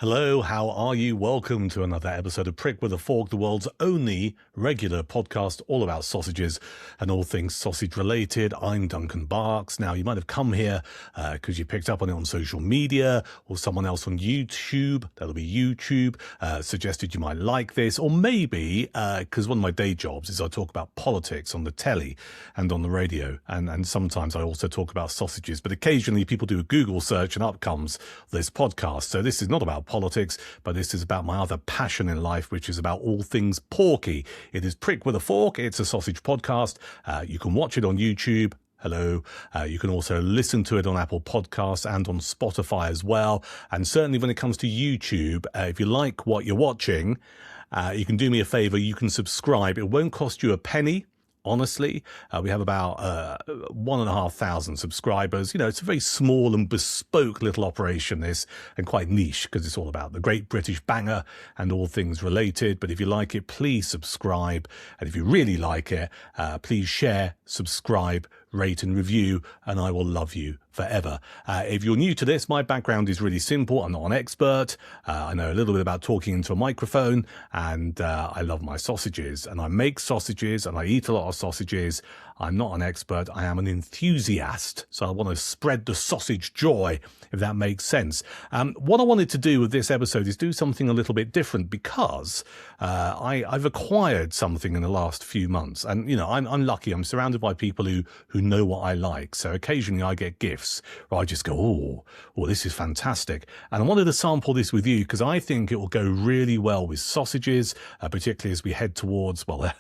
Hello, how are you? Welcome to another episode of Prick with a Fork, the world's only regular podcast all about sausages and all things sausage related. I'm Duncan Barks. Now, you might have come here because you picked up on it on social media, or someone else on YouTube, that'll be YouTube, suggested you might like this, or maybe because one of my day jobs is I talk about politics on the telly and on the radio, and sometimes I also talk about sausages, but occasionally people do a Google search and up comes this podcast. So this is not about politics, but this is about my other passion in life, which is about all things porky. It is Prick with a Fork. It's a sausage podcast. You can watch it on YouTube. Hello. You can also listen to it on Apple Podcasts and on Spotify as well. And certainly when it comes to YouTube, if you like what you're watching, you can do me a favor. You can subscribe. It won't cost you a penny. Honestly, we have about 1,500 subscribers. You know, it's a very small and bespoke little operation, this, and quite niche because it's all about the Great British Banger and all things related. But if you like it, please subscribe. And if you really like it, please share, subscribe, rate and review, and I will love you forever. If you're new to this, my background is really simple. I'm not an expert. I know a little bit about talking into a microphone, and I love my sausages, and I make sausages, and I eat a lot of sausages. I'm not an expert. I am an enthusiast. So I want to spread the sausage joy, if that makes sense. What I wanted to do with this episode is do something a little bit different because I've acquired something in the last few months. And, you know, I'm lucky. I'm surrounded by people who know what I like. So occasionally I get gifts where I just go, oh, this is fantastic. And I wanted to sample this with you because I think it will go really well with sausages, particularly as we head towards, well,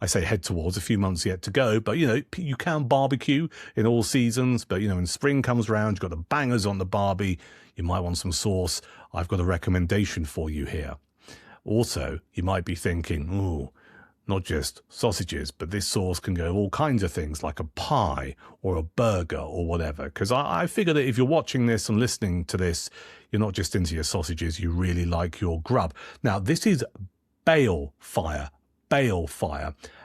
I say head towards, a few months yet to go. But, you know, you can barbecue in all seasons. But, you know, when spring comes around, you've got the bangers on the barbie. You might want some sauce. I've got a recommendation for you here. Also, you might be thinking, ooh, not just sausages, but this sauce can go all kinds of things like a pie or a burger or whatever. Because I figure that if you're watching this and listening to this, you're not just into your sausages, you really like your grub. Now, this is Balefire.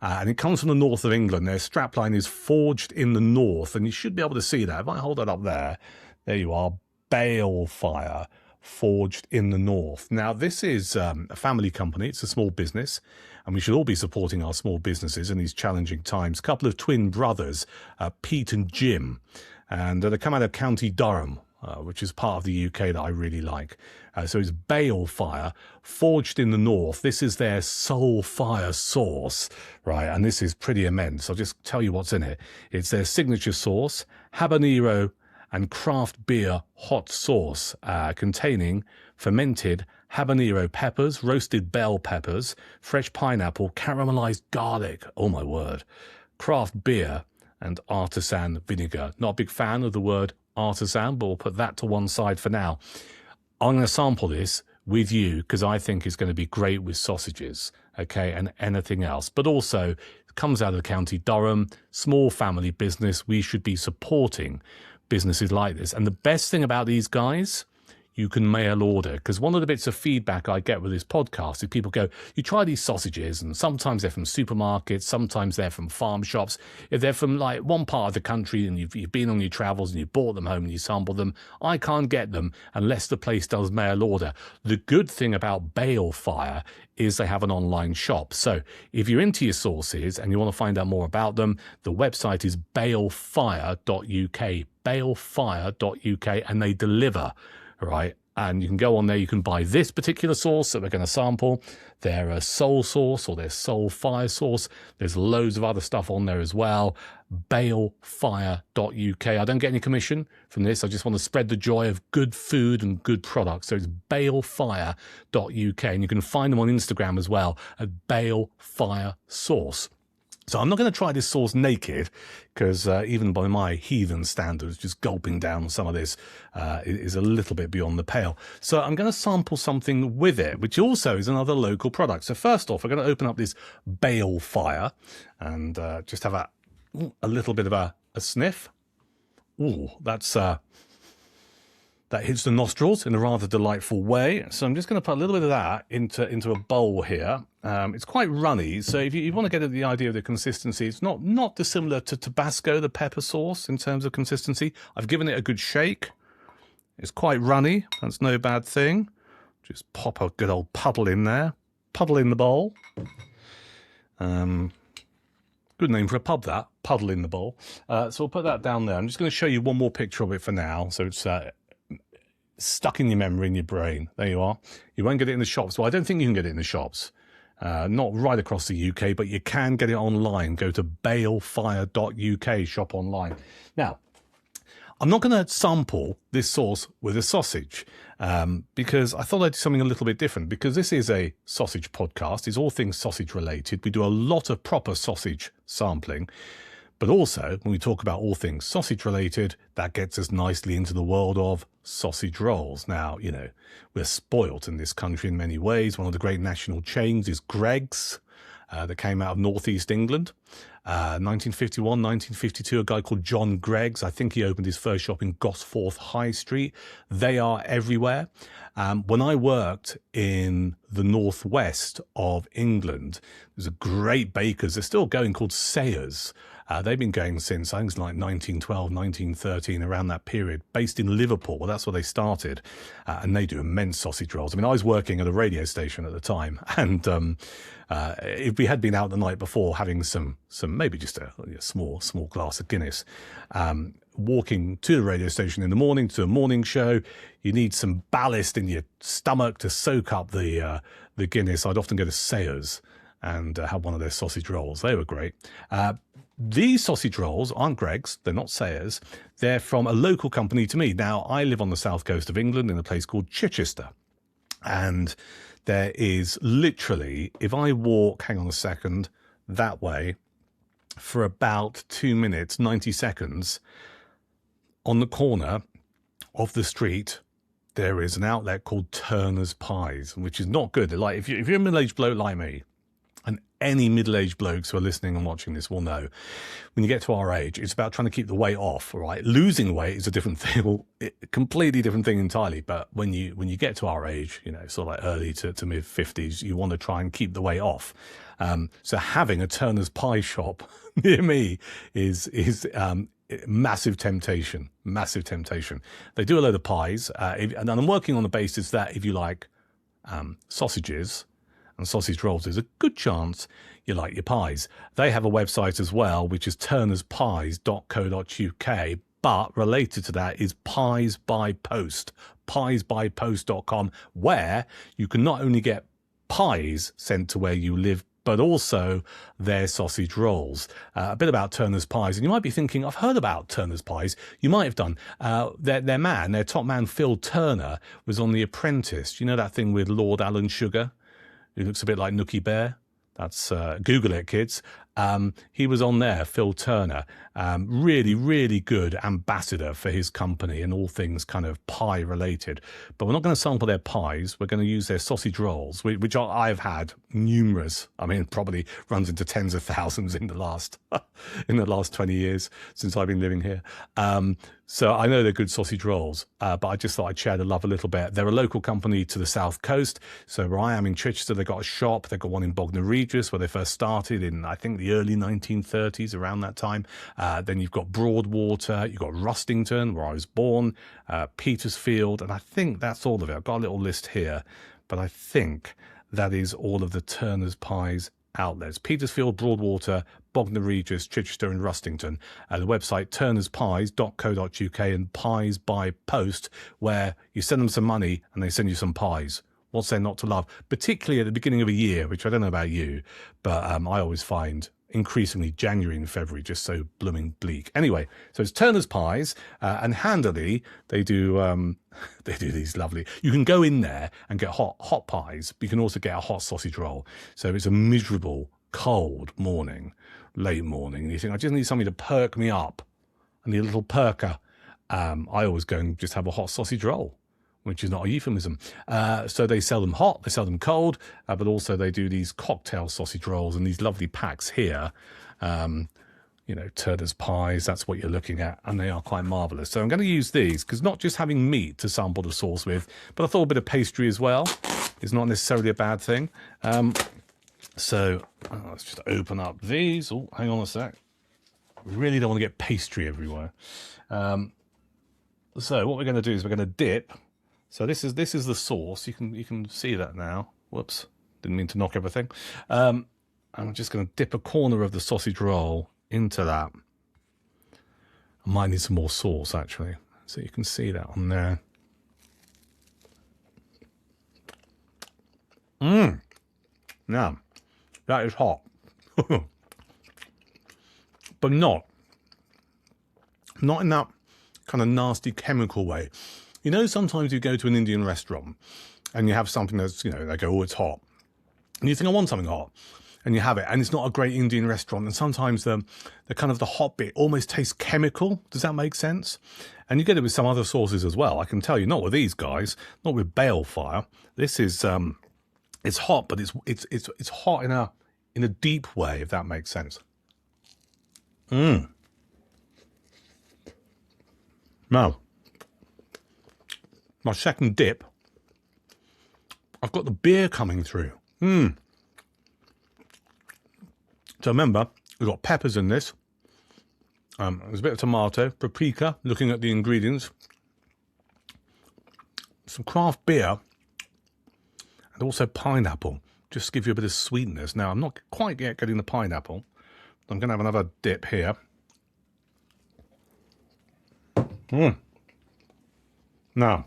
And it comes from the north of England. Their strapline is forged in the north, and you should be able to see that. If I hold that up there you are, Balefire, forged in the north. Now, this is a family company. It's a small business, and we should all be supporting our small businesses in these challenging times. A couple of twin brothers, Pete and Jim, and they come out of County Durham, which is part of the UK that I really like. So it's Balefire, forged in the north. This is their soul fire sauce, right? And this is pretty immense. I'll just tell you what's in it. It's their signature sauce, habanero and craft beer hot sauce, containing fermented habanero peppers, roasted bell peppers, fresh pineapple, caramelized garlic. Oh my word. Craft beer and artisan vinegar. Not a big fan of the word artisan, but we'll put that to one side for now. I'm going to sample this with you because I think it's going to be great with sausages, okay, and anything else. But also, it comes out of County Durham, small family business. We should be supporting businesses like this. And the best thing about these guys, you can mail order, because one of the bits of feedback I get with this podcast is people go, you try these sausages, and sometimes they're from supermarkets, sometimes they're from farm shops. If they're from like one part of the country and you've been on your travels and you bought them home and you sampled them, I can't get them unless the place does mail order. The good thing about Balefire is they have an online shop. So if you're into your sauces and you want to find out more about them, the website is balefire.uk, balefire.uk, and they deliver. Right, and you can go on there, you can buy this particular sauce that we're going to sample, their soul sauce or their soul fire sauce. There's loads of other stuff on there as well. Balefire.uk. I don't get any commission from this. I just want to spread the joy of good food and good products. So it's balefire.uk, and you can find them on Instagram as well at balefire sauce. So I'm not going to try this sauce naked because even by my heathen standards, just gulping down some of this is a little bit beyond the pale. So I'm going to sample something with it, which also is another local product. So first off, we're going to open up this Balefire and just have a little bit of a sniff. Ooh, that's that hits the nostrils in a rather delightful way. So I'm just going to put a little bit of that into a bowl here. It's quite runny, so if you want to get the idea of the consistency, it's not dissimilar to Tabasco, the pepper sauce, in terms of consistency. I've given it a good shake. It's quite runny. That's no bad thing. Just pop a good old puddle in there. Puddle in the bowl. Good name for a pub, that. Puddle in the bowl. So we'll put that down there. I'm just going to show you one more picture of it for now. So it's stuck in your memory, in your brain. There you are. You won't get it in the shops. Well, I don't think you can get it in the shops. Not right across the UK, but you can get it online. Go to balefire.uk, shop online. Now, I'm not going to sample this sauce with a sausage because I thought I'd do something a little bit different, because this is a sausage podcast. It's all things sausage related. We do a lot of proper sausage sampling, but also when we talk about all things sausage related, that gets us nicely into the world of sausage rolls. Now, you know, we're spoilt in this country in many ways. One of the great national chains is Greggs. That came out of northeast England. 1951, 1952, a guy called John Greggs. I think he opened his first shop in Gosforth High Street. They are everywhere. When I worked in the northwest of England, there's a great bakers. They're still going, called Sayers. They've been going since, I think it's like 1912, 1913, around that period, based in Liverpool. Well, that's where they started. And they do immense sausage rolls. I mean, I was working at a radio station at the time, and if we had been out the night before having some maybe just a small glass of Guinness, walking to the radio station in the morning to a morning show, you need some ballast in your stomach to soak up the Guinness. I'd often go to Sayers and have one of their sausage rolls. They were great. These sausage rolls aren't Greggs. They're not Sayers. They're from a local company to me. Now, I live on the south coast of England in a place called Chichester. And there is literally, if I walk, hang on a second, that way for about 2 minutes, 90 seconds, on the corner of the street, there is an outlet called Turner's Pies, which is not good. Like, if you're a middle-aged bloke like me, and any middle-aged blokes who are listening and watching this will know, when you get to our age, it's about trying to keep the weight off, right? Losing weight is a different thing, completely different thing entirely. But when you get to our age, you know, sort of like early to mid-50s, you want to try and keep the weight off. So having a Turner's Pie shop near me is massive temptation. They do a load of pies, and I'm working on the basis that if you like sausages and sausage rolls, there's a good chance you like your pies. They have a website as well, which is turnerspies.co.uk, but related to that is Pies by Post, piesbypost.com, where you can not only get pies sent to where you live, but also their sausage rolls. A bit about Turner's Pies, and you might be thinking, I've heard about Turner's Pies. You might have done. Their top man, Phil Turner, was on The Apprentice. You know that thing with Lord Alan Sugar? He looks a bit like Nookie Bear. That's Google it, kids. He was on there, Phil Turner. Really, really good ambassador for his company and all things kind of pie related. But we're not going to sample their pies. We're going to use their sausage rolls, which I've had numerous. I mean, probably runs into tens of thousands in the last 20 years since I've been living here. So I know they're good sausage rolls, but I just thought I'd share the love a little bit. They're a local company to the south coast. So where I am in Chichester, they've got a shop. They've got one in Bognor Regis where they first started in, I think, the early 1930s, around that time. Then you've got Broadwater, you've got Rustington, where I was born, Petersfield, and I think that's all of it. I've got a little list here, but I think that is all of the Turner's Pies outlets: Petersfield, Broadwater, Bognor Regis, Chichester and Rustington. The website turnerspies.co.uk, and Pies by Post, where you send them some money and they send you some pies. What's there not to love? Particularly at the beginning of a year, which I don't know about you, but I always find increasingly January and February just so blooming bleak. Anyway, so it's Turner's Pies, and handily they do these lovely. You can go in there and get hot pies, but you can also get a hot sausage roll. So it's a miserable, cold morning, late morning, and you think, I just need something to perk me up. I need a little perker. I always go and just have a hot sausage roll, which is not a euphemism. So they sell them hot, they sell them cold, but also they do these cocktail sausage rolls and these lovely packs here. You know, Turner's Pies, that's what you're looking at, and they are quite marvellous. So I'm going to use these, because not just having meat to sample the sauce with, but I thought a bit of pastry as well is not necessarily a bad thing. So let's just open up these. Oh, hang on a sec. We really don't want to get pastry everywhere. So what we're going to do is we're going to dip So this is the sauce. You can see that now. Whoops, didn't mean to knock everything. I'm just going to dip a corner of the sausage roll into that. I might need some more sauce actually, so you can see that on there. Now, that is hot, but not in that kind of nasty chemical way. You know, sometimes you go to an Indian restaurant and you have something that's, you know, they go, oh, it's hot. And you think, I want something hot. And you have it, and it's not a great Indian restaurant. And sometimes the kind of the hot bit almost tastes chemical. Does that make sense? And you get it with some other sauces as well. I can tell you, not with these guys, not with Balefire. This is it's hot, but it's hot in a deep way, if that makes sense. Now, my second dip, I've got the beer coming through. So remember, we've got peppers in this. There's a bit of tomato, paprika, looking at the ingredients. Some craft beer. And also pineapple, just to give you a bit of sweetness. Now, I'm not quite yet getting the pineapple. I'm going to have another dip here. Now,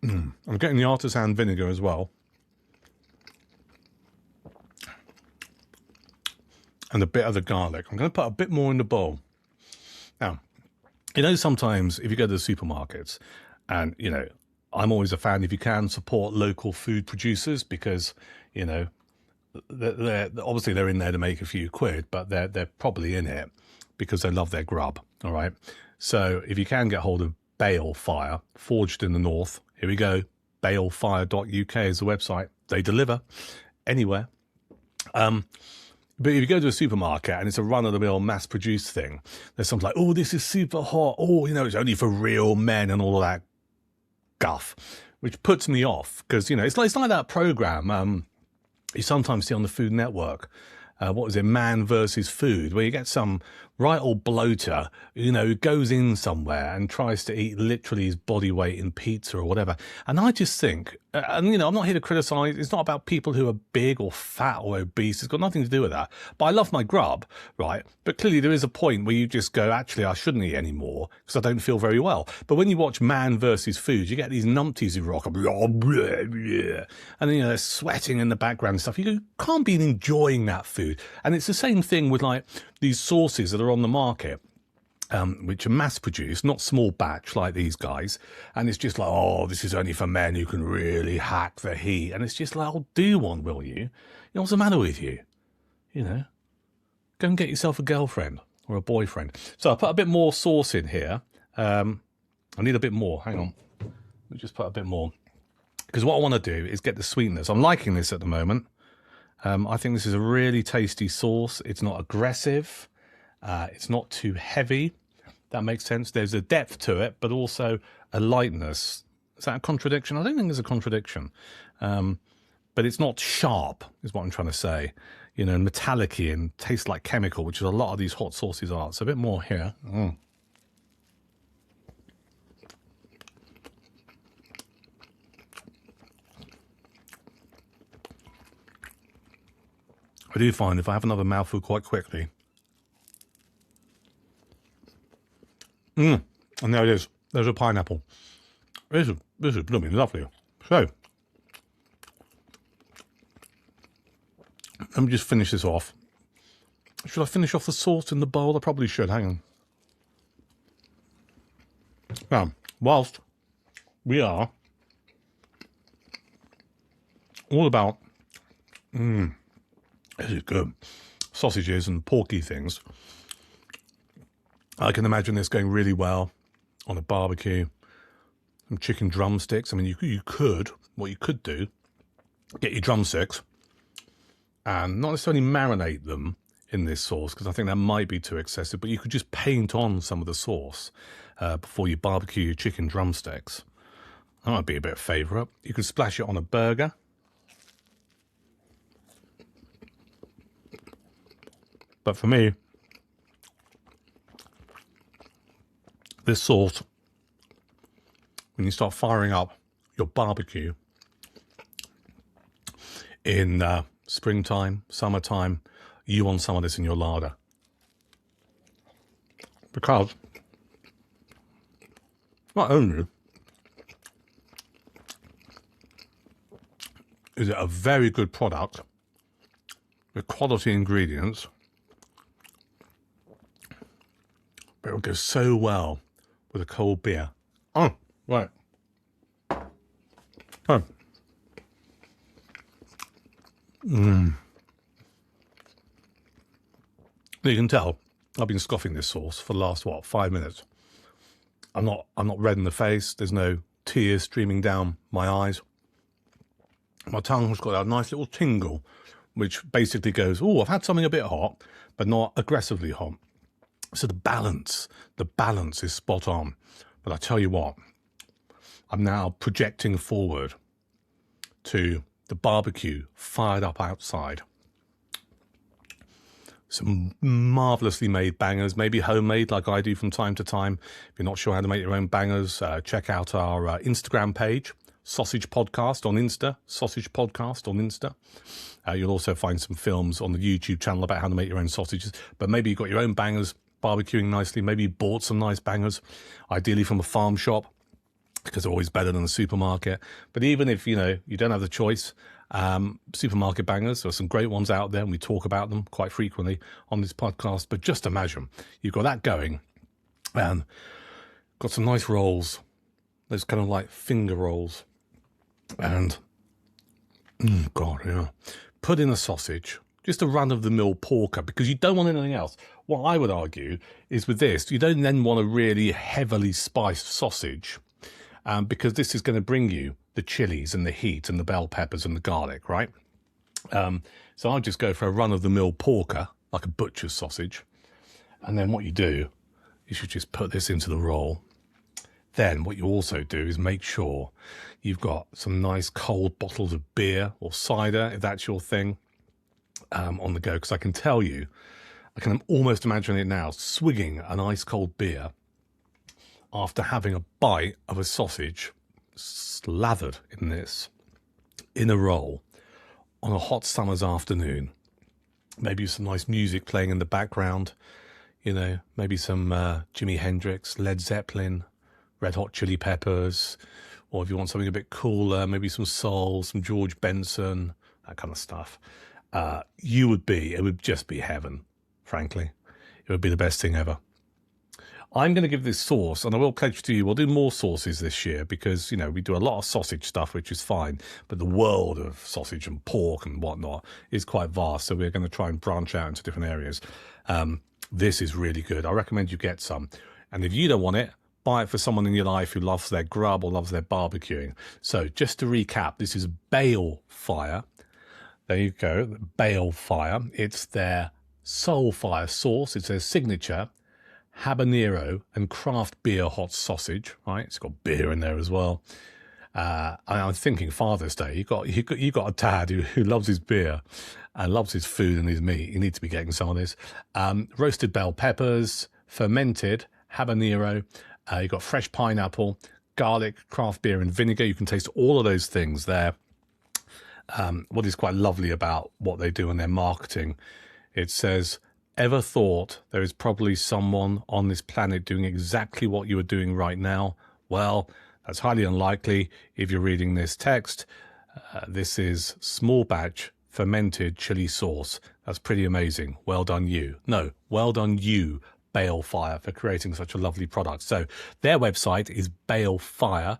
I'm getting the artisan vinegar as well. And a bit of the garlic. I'm going to put a bit more in the bowl. Now, you know, sometimes if you go to the supermarkets, and, you know, I'm always a fan, if you can, support local food producers, because, you know, they're obviously they're in there to make a few quid, but they're probably in it because they love their grub, all right? So if you can get hold of Balefire, forged in the north, here we go, balefire.uk is the website. They deliver anywhere. But if you go to a supermarket and it's a run-of-the-mill mass-produced thing, there's something like, oh, this is super hot. Oh, you know, it's only for real men and all of that guff, which puts me off because, you know, it's like that program you sometimes see on the Food Network. What was it, Man versus Food, where you get some right old bloater, you know, who goes in somewhere and tries to eat literally his body weight in pizza or whatever. And I just think, and, you know, I'm not here to criticize. It's not about people who are big or fat or obese. It's got nothing to do with that. But I love my grub, right? But clearly there is a point where you just go, actually, I shouldn't eat anymore because I don't feel very well. But when you watch Man versus Food, you get these numpties who rock, and then, you know, they're sweating in the background and stuff. You can't be enjoying that food. And it's the same thing with, like, these sauces that are on the market, which are mass-produced, not small batch like these guys. And it's just like, oh, this is only for men who can really hack the heat. And it's just like, oh, do one, will you? You know, what's the matter with you? You know, go and get yourself a girlfriend or a boyfriend. So I put a bit more sauce in here. I need a bit more. Hang on. Let me just put a bit more. Because what I want to do is get the sweetness. I'm liking this at the moment. I think this is a really tasty sauce. It's not aggressive. It's not too heavy. That makes sense. There's a depth to it, but also a lightness. Is that a contradiction? I don't think there's a contradiction. But it's not sharp, is what I'm trying to say. You know, metallic-y and tastes like chemical, which is a lot of these hot sauces are. So a bit more here. I do find if I have another mouthful quite quickly. And there it is. There's a pineapple. This is blooming lovely. So, let me just finish this off. Should I finish off the sauce in the bowl? I probably should. Hang on. Now, whilst we are all about, this is good, sausages and porky things, I can imagine this going really well on a barbecue. Some chicken drumsticks. I mean, you could, what you could do, get your drumsticks and not necessarily marinate them in this sauce, because I think that might be too excessive, but you could just paint on some of the sauce before you barbecue your chicken drumsticks. That might be a bit of favourite. You could splash it on a burger. But for me, This sauce, when you start firing up your barbecue in springtime, summertime, you want some of this in your larder. Because not only is it a very good product with quality ingredients, but it will go so well with a cold beer. Oh, right. Oh. You can tell I've been scoffing this sauce for the last, 5 minutes. I'm not red in the face. There's no tears streaming down my eyes. My tongue's got a nice little tingle, which basically goes, oh, I've had something a bit hot, but not aggressively hot. So the balance is spot on. But I tell you what, I'm now projecting forward to the barbecue fired up outside. Some marvelously made bangers, maybe homemade like I do from time to time. If you're not sure how to make your own bangers, check out our Instagram page, Sausage Podcast on Insta, Sausage Podcast on Insta. You'll also find some films on the YouTube channel about how to make your own sausages. But maybe you've got your own bangers barbecuing nicely. Maybe you bought some nice bangers, ideally from a farm shop, because they're always better than the supermarket. But even if, you don't have the choice, supermarket bangers, there are some great ones out there, and we talk about them quite frequently on this podcast. But just imagine, you've got that going, and got some nice rolls, those kind of like finger rolls, and, God, yeah. Put in a sausage, just a run-of-the-mill porker, because you don't want anything else. What I would argue is with this, you don't then want a really heavily spiced sausage, because this is going to bring you the chilies and the heat and the bell peppers and the garlic, right? So I'll just go for a run-of-the-mill porker, like a butcher's sausage. And then what you do is you just put this into the roll. Then what you also do is make sure you've got some nice cold bottles of beer or cider, if that's your thing, on the go. Because I can tell you, I can almost imagine it now, swigging an ice-cold beer after having a bite of a sausage slathered in this, in a roll, on a hot summer's afternoon. Maybe some nice music playing in the background, maybe some Jimi Hendrix, Led Zeppelin, Red Hot Chili Peppers, or if you want something a bit cooler, maybe some soul, some George Benson, that kind of stuff. It would just be heaven, frankly. It would be the best thing ever. I'm going to give this sauce, and I will pledge to you, we'll do more sauces this year because, we do a lot of sausage stuff, which is fine, but the world of sausage and pork and whatnot is quite vast, so we're going to try and branch out into different areas. This is really good. I recommend you get some. And if you don't want it, buy it for someone in your life who loves their grub or loves their barbecuing. So just to recap, this is Balefire. There you go, Balefire. It's their Soulfire sauce. It's their signature habanero and craft beer hot sausage, right? It's got beer in there as well. I'm thinking Father's Day. You got a dad who loves his beer and loves his food and his meat. You need to be getting some of this. Roasted bell peppers, fermented habanero. You got fresh pineapple, garlic, craft beer, and vinegar. You can taste all of those things there. What is quite lovely about what they do in their marketing, it says, ever thought there is probably someone on this planet doing exactly what you are doing right now? Well, that's highly unlikely if you're reading this text. This is small batch fermented chili sauce. That's pretty amazing. Well done you. No, well done you, Balefire, for creating such a lovely product. So their website is balefire.uk.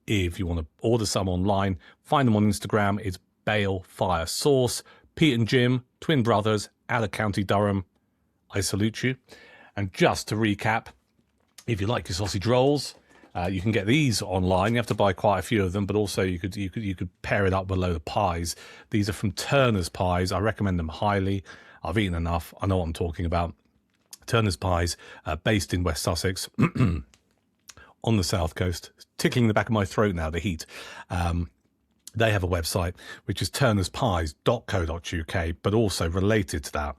If you want to order some online, find them on Instagram. It's Balefire Sauce. Pete and Jim, twin brothers, out of County Durham. I salute you. And just to recap, if you like your sausage rolls, you can get these online. You have to buy quite a few of them, but also you could pair it up with a load of pies. These are from Turner's Pies. I recommend them highly. I've eaten enough. I know what I'm talking about. Turner's Pies, based in West Sussex, on the south coast. It's tickling the back of my throat now, the heat. They have a website, which is turnerspies.co.uk, but also related to that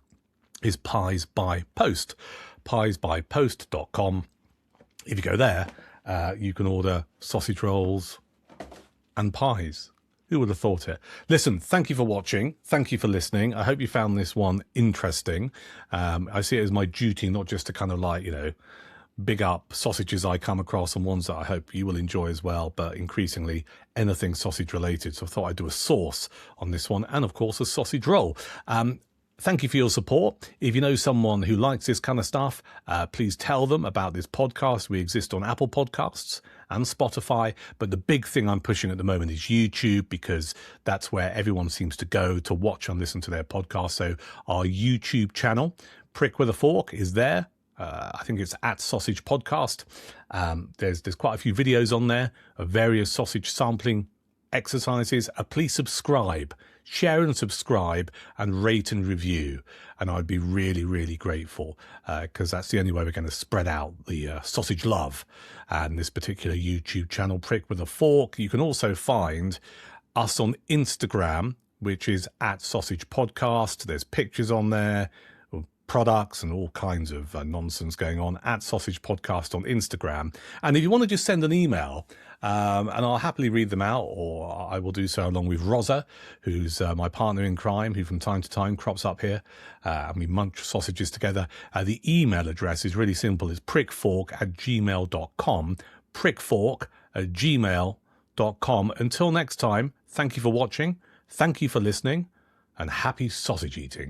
is Pies by Post, piesbypost.com. if you go there, you can order sausage rolls and pies. Who would have thought it? Listen, thank you for watching. Thank you for listening. I hope you found this one interesting. I see it as my duty not just to kind of like, big up sausages I come across and ones that I hope you will enjoy as well, but increasingly anything sausage related. So I thought I'd do a sauce on this one and, of course, a sausage roll. Thank you for your support. If you know someone who likes this kind of stuff, please tell them about this podcast. We exist on Apple Podcasts and Spotify, but the big thing I'm pushing at the moment is YouTube, because that's where everyone seems to go to watch and listen to their podcast. So our YouTube channel, Prick with a Fork, is there. I think it's at Sausage Podcast. There's quite a few videos on there of various sausage sampling exercises. Please subscribe, share and subscribe, and rate and review. And I'd be really, really grateful, because that's the only way we're going to spread out the sausage love and this particular YouTube channel, Prick with a Fork. You can also find us on Instagram, which is at Sausage Podcast. There's pictures on there, products and all kinds of nonsense going on at Sausage Podcast on Instagram. And if you want to just send an email, and I'll happily read them out, or I will do so along with Rosa, who's my partner in crime, who from time to time crops up here, and we munch sausages together. The email address is really simple. It's prickfork@gmail.com, prickfork@gmail.com. Until next time, thank you for watching, thank you for listening, and happy sausage eating.